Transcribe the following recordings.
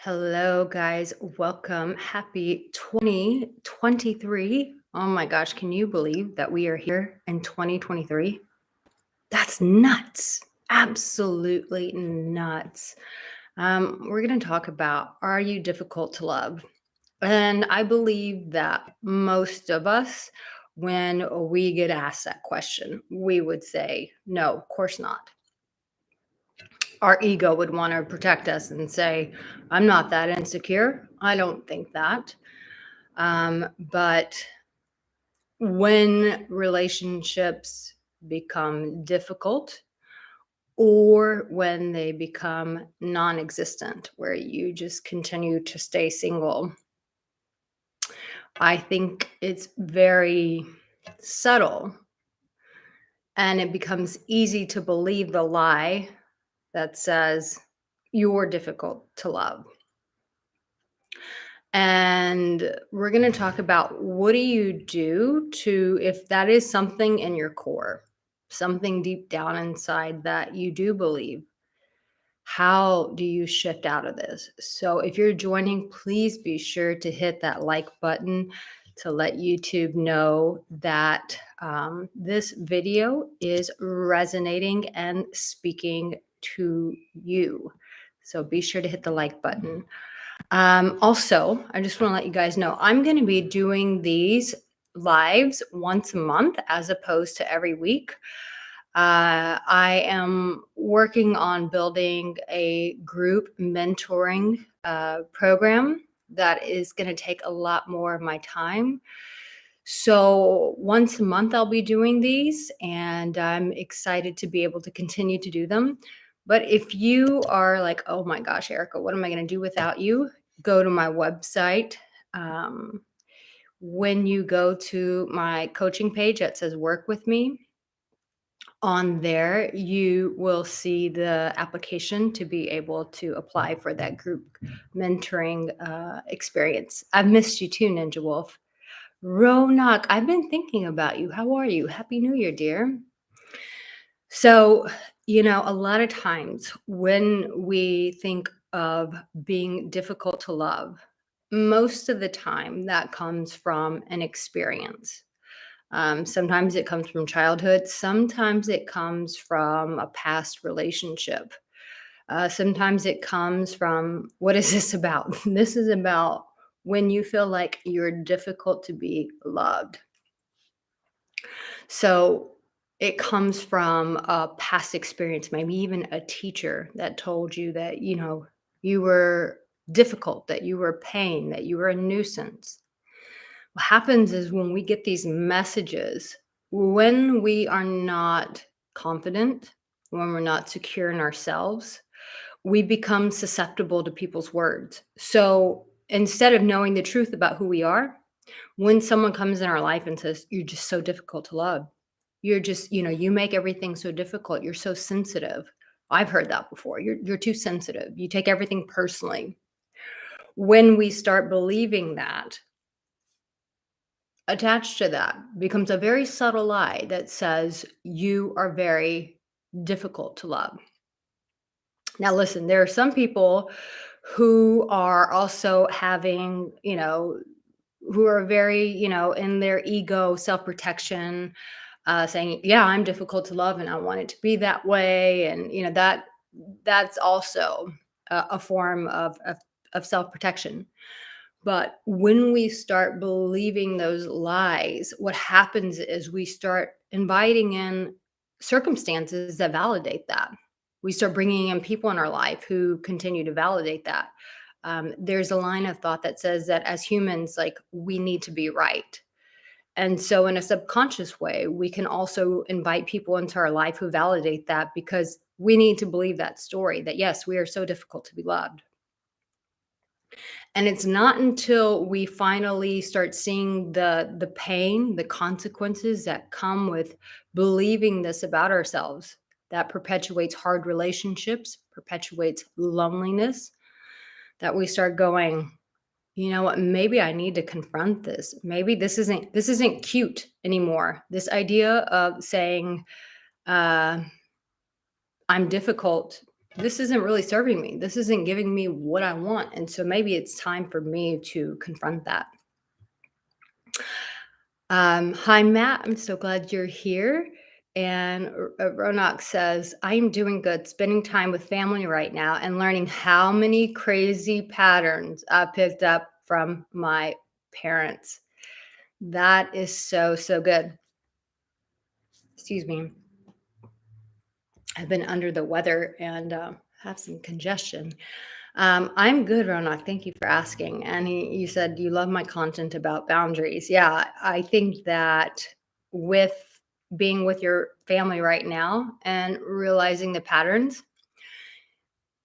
Hello, guys. Welcome. Happy 2023. Oh my gosh, can you believe that we are here in 2023? That's nuts. Absolutely nuts. We're going to talk about, are you difficult to love? And I believe that most of us, when we get asked that question, we would say, no, of course not. Our ego would want to protect us and say, I'm not that insecure. I don't think that. But when relationships become difficult or when they become non existent, where you just continue to stay single, I think it's very subtle and it becomes easy to believe the lie that says you're difficult to love. And we're going to talk about what do you do to, if that is something in your core, something deep down inside that you do believe, how do you shift out of this? So if you're joining, please be sure to hit that like button to let YouTube know that this video is resonating and speaking to you. So be sure to hit the like button. Also, I just want to let you guys know I'm going to be doing these lives once a month as opposed to every week. I am working on building a group mentoring program that is going to take a lot more of my time. So, once a month, I'll be doing these, and I'm excited to be able to continue to do them. But if you are like, oh my gosh, Erica, what am I going to do without you? Go to my website. Um, when you go to my coaching page that says work with me, on there, you will see the application to be able to apply for that group mentoring experience. I've missed you too, Ninja Wolf. Ronak, I've been thinking about you. How are you? Happy New Year, dear. So, a lot of times when we think of being difficult to love, most of the time that comes from an experience. Sometimes it comes from childhood, sometimes it comes from a past relationship. Sometimes it comes from what is this about? This is about when you feel like you're difficult to be loved. So it comes from a past experience, maybe even a teacher that told you that, you were difficult, that you were pain, that you were a nuisance. What happens is when we get these messages, when we are not confident, when we're not secure in ourselves, we become susceptible to people's words. So instead of knowing the truth about who we are, when someone comes in our life and says, you're just so difficult to love, you're just, you make everything so difficult, you're so sensitive. I've heard that before. You're too sensitive. You take everything personally. When we start believing that, attached to that becomes a very subtle lie that says you are very difficult to love. Now, listen, there are some people who are also having, who are very, in their ego, self protection, saying, "Yeah, I'm difficult to love, and I want it to be that way," and that's also a form of self protection. But when we start believing those lies, what happens is we start inviting in circumstances that validate that. We start bringing in people in our life who continue to validate that. There's a line of thought that says that as humans, like we need to be right. And so, in a subconscious way, we can also invite people into our life who validate that because we need to believe that story that yes, we are so difficult to be loved. And it's not until we finally start seeing the pain, the consequences that come with believing this about ourselves that perpetuates hard relationships, perpetuates loneliness, that we start going, you know what, maybe I need to confront this. Maybe this isn't cute anymore. This idea of saying I'm difficult this isn't really serving me. This isn't giving me what I want. And so maybe it's time for me to confront that. Hi, Matt. I'm so glad you're here. And Ronak says, I am doing good, spending time with family right now and learning how many crazy patterns I picked up from my parents. That is so, so good. Excuse me. I've been under the weather and have some congestion. I'm good, Ronak. Thank you for asking. And you said you love my content about boundaries. Yeah, I think that with being with your family right now and realizing the patterns,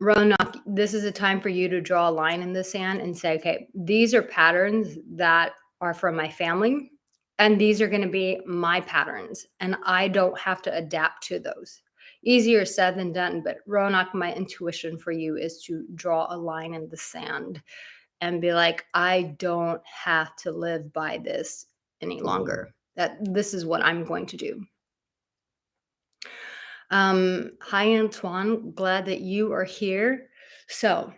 Ronak, this is a time for you to draw a line in the sand and say, okay, these are patterns that are from my family, and these are going to be my patterns, and I don't have to adapt to those. Easier said than done, but Ronak, my intuition for you is to draw a line in the sand and be like, I don't have to live by this any longer. That this is what I'm going to do. Hi, Antoine. Glad that you are here. So,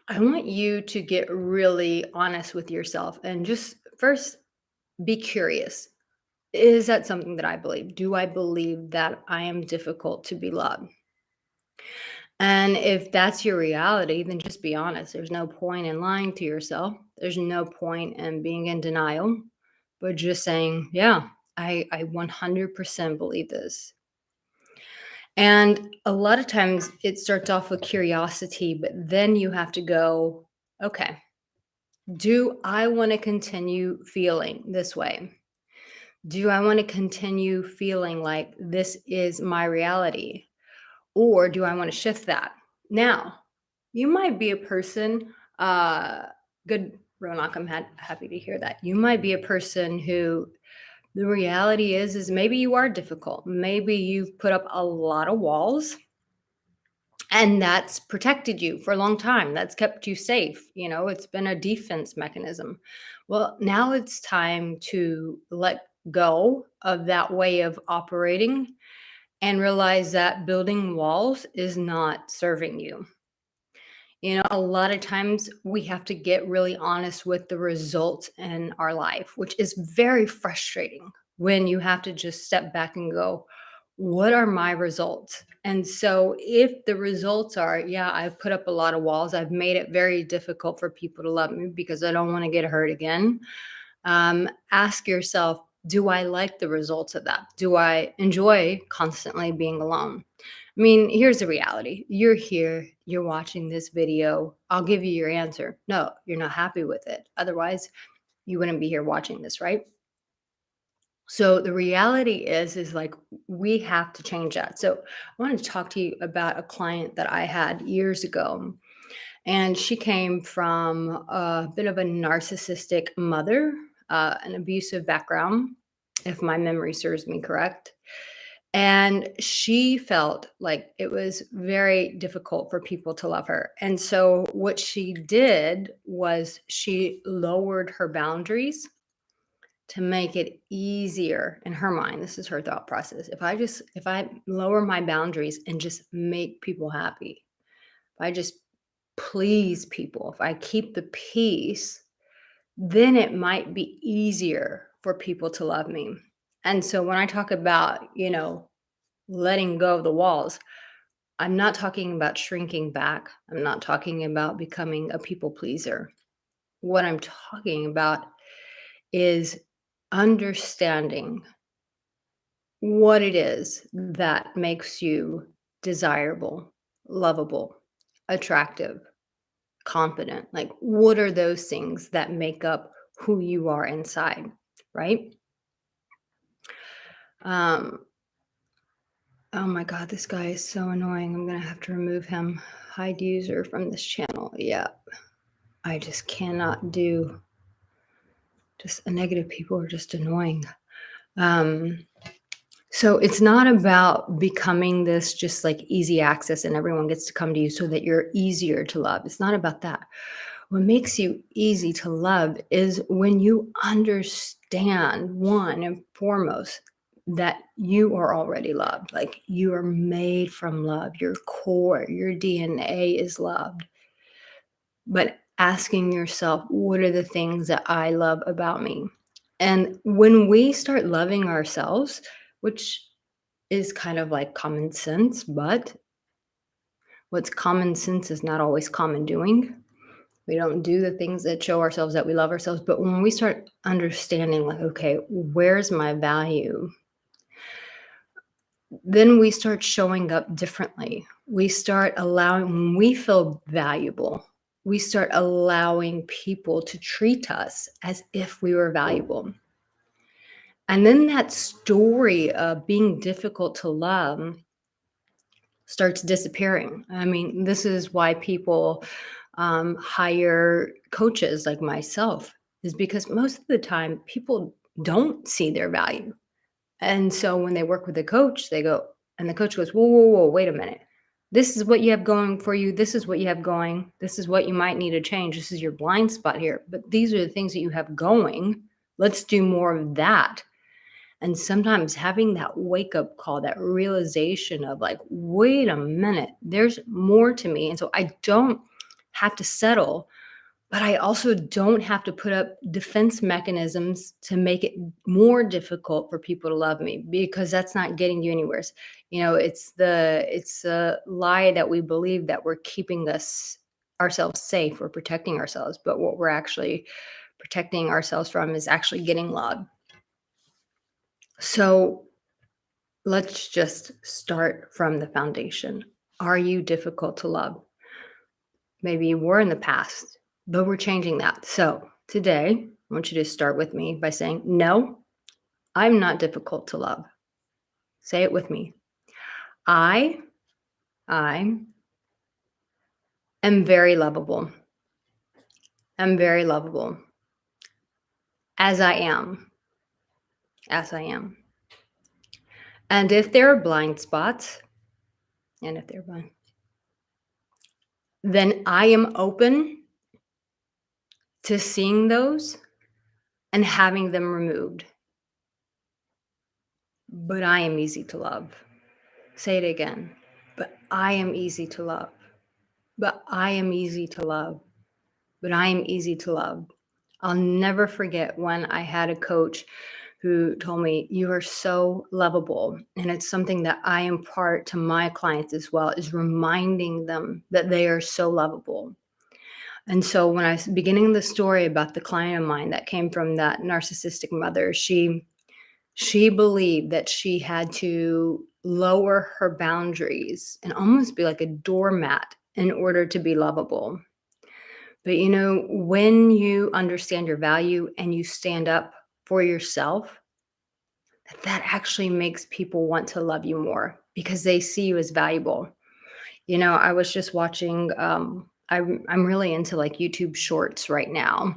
I want you to get really honest with yourself and just first be curious. Is that something that I believe? Do I believe that I am difficult to be loved? And if that's your reality, then just be honest. There's no point in lying to yourself. There's no point in being in denial, but just saying, yeah, I 100% believe this. And a lot of times it starts off with curiosity, but then you have to go, okay, do I want to continue feeling this way? Do I want to continue feeling like this is my reality? Or do I want to shift that? Now, you might be a person, good, Ronak, I'm happy to hear that. You might be a person who the reality is maybe you are difficult. Maybe you've put up a lot of walls and that's protected you for a long time. That's kept you safe. You know, it's been a defense mechanism. Well, now it's time to let go of that way of operating and realize that building walls is not serving you. You know, a lot of times we have to get really honest with the results in our life, which is very frustrating when you have to just step back and go, what are my results? And so if the results are, yeah, I've put up a lot of walls, I've made it very difficult for people to love me because I don't want to get hurt again. Ask yourself, do I like the results of that? Do I enjoy constantly being alone? I mean, here's the reality. You're here, you're watching this video. I'll give you your answer. No, you're not happy with it. Otherwise, you wouldn't be here watching this, right? So the reality is like we have to change that. So I want to talk to you about a client that I had years ago. And she came from a bit of a narcissistic mother, an abusive background, if my memory serves me correct. And she felt like it was very difficult for people to love her. And so what she did was she lowered her boundaries to make it easier in her mind. This is her thought process. If I lower my boundaries and just make people happy, if I just please people, if I keep the peace, then it might be easier for people to love me. And so when I talk about, letting go of the walls, I'm not talking about shrinking back. I'm not talking about becoming a people pleaser. What I'm talking about is understanding what it is that makes you desirable, lovable, attractive, confident. Like, what are those things that make up who you are inside, right? Um, oh my God, this guy is so annoying. I'm going to have to remove him. Hide user from this channel. Yeah, I just cannot do just negative people are just annoying. Um, So it's not about becoming this just like easy access and everyone gets to come to you so that you're easier to love. It's not about that. What makes you easy to love is when you understand, one and foremost, that you are already loved. Like you are made from love. Your core, your DNA is loved. But asking yourself, what are the things that I love about me? And when we start loving ourselves, which is kind of like common sense, but what's common sense is not always common doing. We don't do the things that show ourselves that we love ourselves. But when we start understanding, like, okay, where's my value? Then we start showing up differently. We start allowing, when we feel valuable, we start allowing people to treat us as if we were valuable. And then that story of being difficult to love starts disappearing. I mean, this is why people hire coaches like myself, is because most of the time people don't see their value. And so when they work with a coach, they go, and the coach goes, whoa, whoa, whoa, wait a minute. This is what you have going for you. This is what you have going. This is what you might need to change. This is your blind spot here. But these are the things that you have going. Let's do more of that. And sometimes having that wake up call, that realization of like, wait a minute, there's more to me. And so I don't have to settle, but I also don't have to put up defense mechanisms to make it more difficult for people to love me, because that's not getting you anywhere. It's the lie that we believe that we're keeping us ourselves safe, we're protecting ourselves, but what we're actually protecting ourselves from is actually getting loved. So let's just start from the foundation. Are you difficult to love? Maybe you were in the past, but we're changing that. So today, I want you to start with me by saying, no, I'm not difficult to love. Say it with me. I, I am very lovable. I'm very lovable as I am, as I am. And if there are blind spots, and if they're blind, then I am open to seeing those and having them removed. But I am easy to love. Say it again. But I am easy to love. But I am easy to love. But I am easy to love. I'll never forget when I had a coach who told me, you are so lovable. And it's something that I impart to my clients as well, is reminding them that they are so lovable. And so when I was beginning the story about the client of mine that came from that narcissistic mother, she believed that she had to lower her boundaries and almost be like a doormat in order to be lovable. But when you understand your value and you stand up for yourself, that actually makes people want to love you more because they see you as valuable. I was just watching, I'm really into like YouTube shorts right now.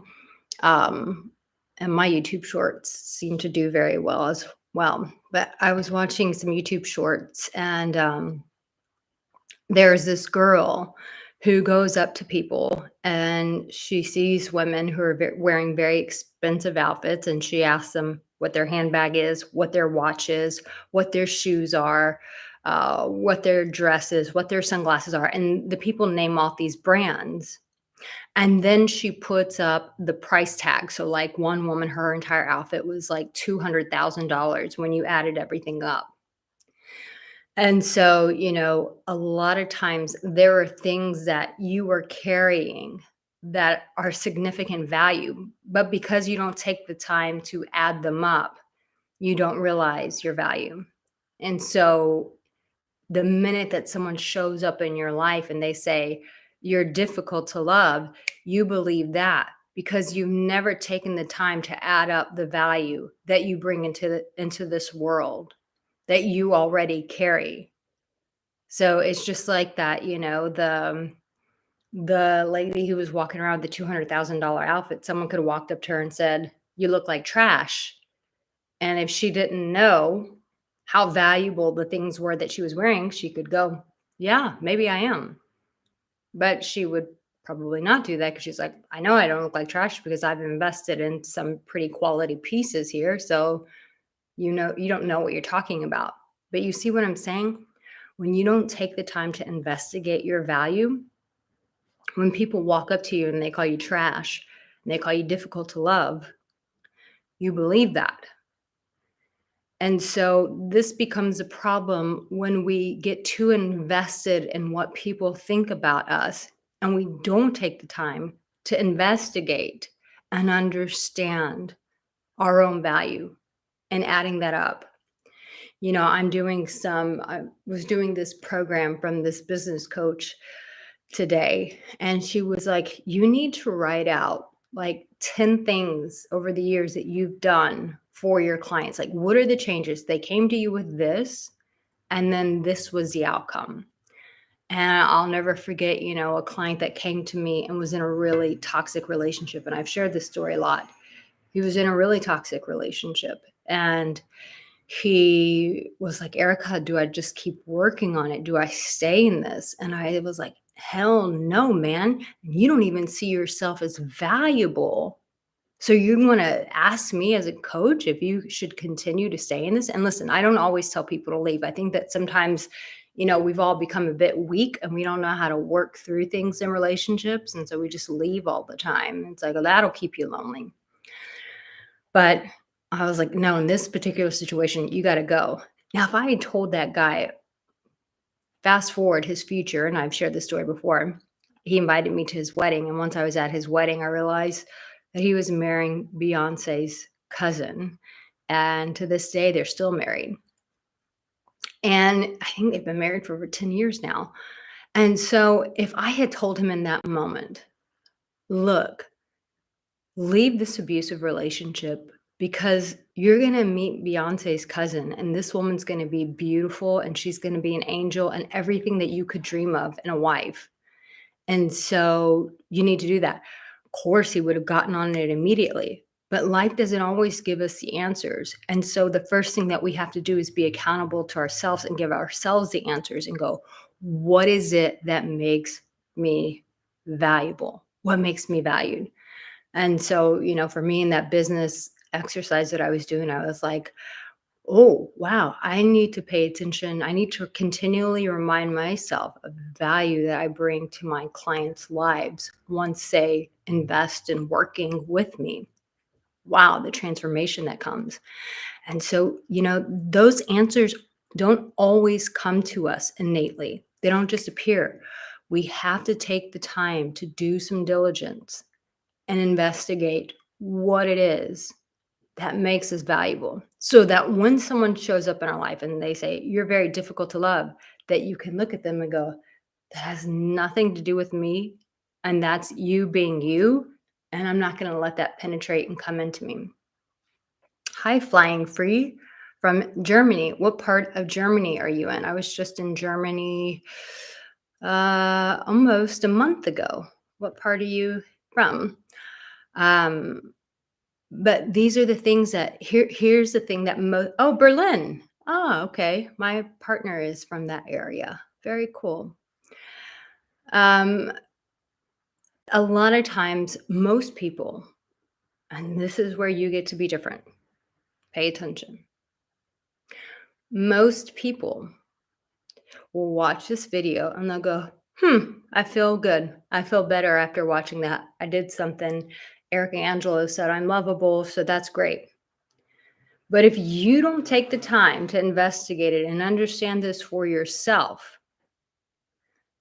Um, and my YouTube shorts seem to do very well as well. But I was watching some YouTube shorts, and there's this girl who goes up to people and she sees women who are wearing very expensive outfits, and she asks them what their handbag is, what their watch is, what their shoes are, what their dress is, what their sunglasses are. And the people name off these brands. And then she puts up the price tag. So, like one woman, her entire outfit was like $200,000 when you added everything up. And so, a lot of times there are things that you are carrying that are significant value, but because you don't take the time to add them up, you don't realize your value. And so, the minute that someone shows up in your life and they say, you're difficult to love, you believe that because you've never taken the time to add up the value that you bring into this world that you already carry. So it's just like that, the lady who was walking around with the $200,000 outfit, someone could have walked up to her and said, "You look like trash." And if she didn't know how valuable the things were that she was wearing, she could go, "Yeah, maybe I am." But she would probably not do that because she's like, "I know I don't look like trash because I've invested in some pretty quality pieces here. So You don't know what you're talking about. But you see what I'm saying? When you don't take the time to investigate your value, when people walk up to you and they call you trash and they call you difficult to love, you believe that. And so this becomes a problem when we get too invested in what people think about us and we don't take the time to investigate and understand our own value and adding that up. I was doing this program from this business coach today, and she was like, you need to write out like 10 things over the years that you've done for your clients. Like, what are the changes? They came to you with this, and then this was the outcome. And I'll never forget, a client that came to me and was in a really toxic relationship. And I've shared this story a lot. He was in a really toxic relationship. And he was like, Erica, do I just keep working on it? Do I stay in this? And I was like, hell no, man. You don't even see yourself as valuable. So you want to ask me as a coach if you should continue to stay in this? And listen, I don't always tell people to leave. I think that sometimes, we've all become a bit weak and we don't know how to work through things in relationships. And so we just leave all the time. It's like, oh, that'll keep you lonely. But I was like, "No, in this particular situation, you gotta go." Now, if I had told that guy, fast forward his future, and I've shared this story before, he invited me to his wedding, and once I was at his wedding, I realized that he was marrying Beyoncé's cousin, and to this day, they're still married. And I think they've been married for over 10 years now. And so if I had told him in that moment, "Look, leave this abusive relationship because you're going to meet Beyonce's cousin, and this woman's going to be beautiful and she's going to be an angel and everything that you could dream of in a wife. And so you need to do that." Of course, he would have gotten on it immediately, but life doesn't always give us the answers. And so the first thing that we have to do is be accountable to ourselves and give ourselves the answers and go, what is it that makes me valuable? What makes me valued? And so, for me in that business exercise that I was doing, I was like, oh, wow, I need to pay attention. I need to continually remind myself of the value that I bring to my clients' lives once they invest in working with me. Wow, the transformation that comes. And so, those answers don't always come to us innately, they don't just appear. We have to take the time to do some diligence and investigate what it is that makes us valuable so that when someone shows up in our life and they say, you're very difficult to love, that you can look at them and go, that has nothing to do with me. And that's you being you. And I'm not going to let that penetrate and come into me. Hi, Flying Free from Germany. What part of Germany are you in? I was just in Germany almost a month ago. What part are you from? Um, but these are the things that here's the thing that Berlin. Oh, okay. My partner is from that area. Very cool. Um, a lot of times, most people, and this is where you get to be different. Pay attention. Most people will watch this video and they'll go, I feel good. I feel better after watching that. I did something. Arica Angelo said I'm lovable, so that's great. But if you don't take the time to investigate it and understand this for yourself,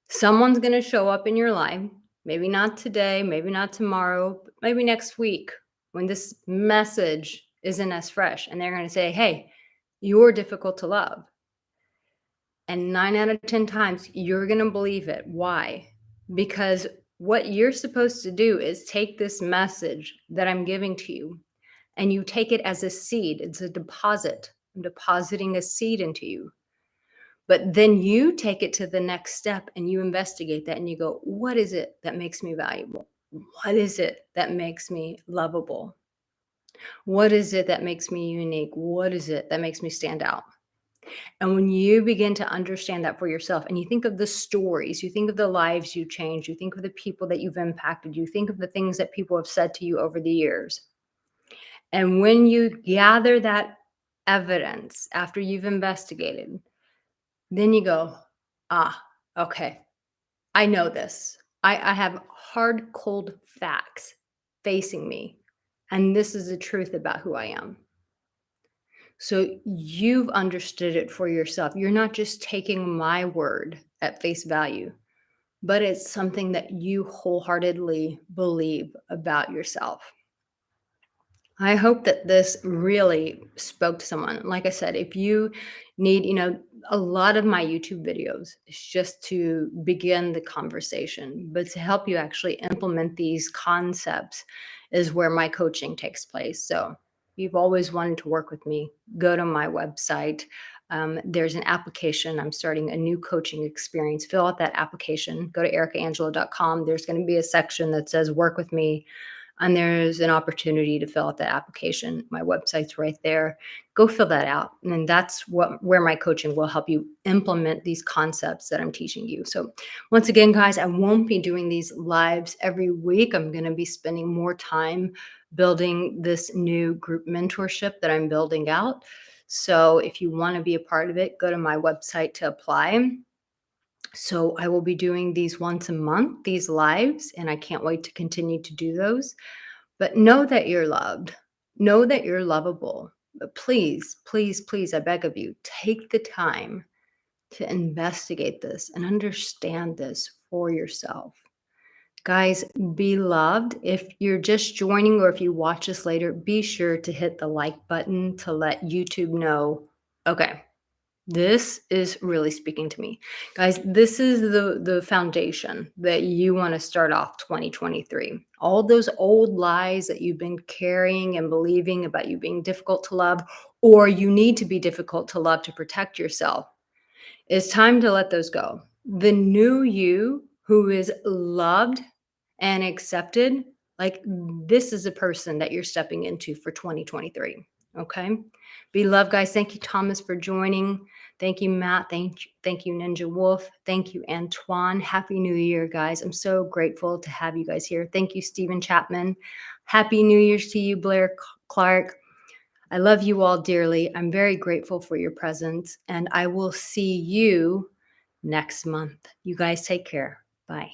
someone's going to show up in your life, maybe not today, maybe not tomorrow, but maybe next week when this message isn't as fresh. And they're going to say, hey, you're difficult to love. And 9 out of 10 times, you're going to believe it. Why? Because what you're supposed to do is take this message that I'm giving to you and you take it as a seed. It's a deposit. I'm depositing a seed into you. But then you take it to the next step and you investigate that and you go, what is it that makes me valuable? What is it that makes me lovable? What is it that makes me unique? What is it that makes me stand out? And when you begin to understand that for yourself and you think of the stories, you think of the lives you changed, you think of the people that you've impacted, you think of the things that people have said to you over the years. And when you gather that evidence, after you've investigated, then you go, ah, okay, I know this. I have hard, cold facts facing me. And this is the truth about who I am. So you've understood it for yourself. You're not just taking my word at face value, but it's something that you wholeheartedly believe about yourself. I hope that this really spoke to someone. Like I said, if you need, a lot of my YouTube videos is just to begin the conversation, but to help you actually implement these concepts is where my coaching takes place. So, if you've always wanted to work with me, go to my website. There's an application. I'm starting a new coaching experience. Fill out that application. Go to aricaangelo.com. There's going to be a section that says work with me, and there's an opportunity to fill out that application. My website's right there. Go fill that out. And that's where my coaching will help you implement these concepts that I'm teaching you. So once again, guys, I won't be doing these lives every week. I'm going to be spending more time building this new group mentorship that I'm building out. So if you want to be a part of it, go to my website to apply. So I will be doing these once a month, these lives, and I can't wait to continue to do those. But know that you're loved. Know that you're lovable. But please, please, please, I beg of you, take the time to investigate this and understand this for yourself. Guys, be loved. If you're just joining or if you watch this later, be sure to hit the like button to let YouTube know, okay, this is really speaking to me. Guys, this is the foundation that you want to start off 2023. All those old lies that you've been carrying and believing about you being difficult to love, or you need to be difficult to love to protect yourself. It's time to let those go. The new you who is loved and accepted, like this is a person that you're stepping into for 2023. Okay. Be loved, guys. Thank you, Thomas, for joining. Thank you, Matt. Thank you, Ninja Wolf. Thank you, Antoine. Happy New Year, guys. I'm so grateful to have you guys here. Thank you, Stephen Chapman. Happy New Year's to you, Blair Clark. I love you all dearly. I'm very grateful for your presence, and I will see you next month. You guys take care. Bye.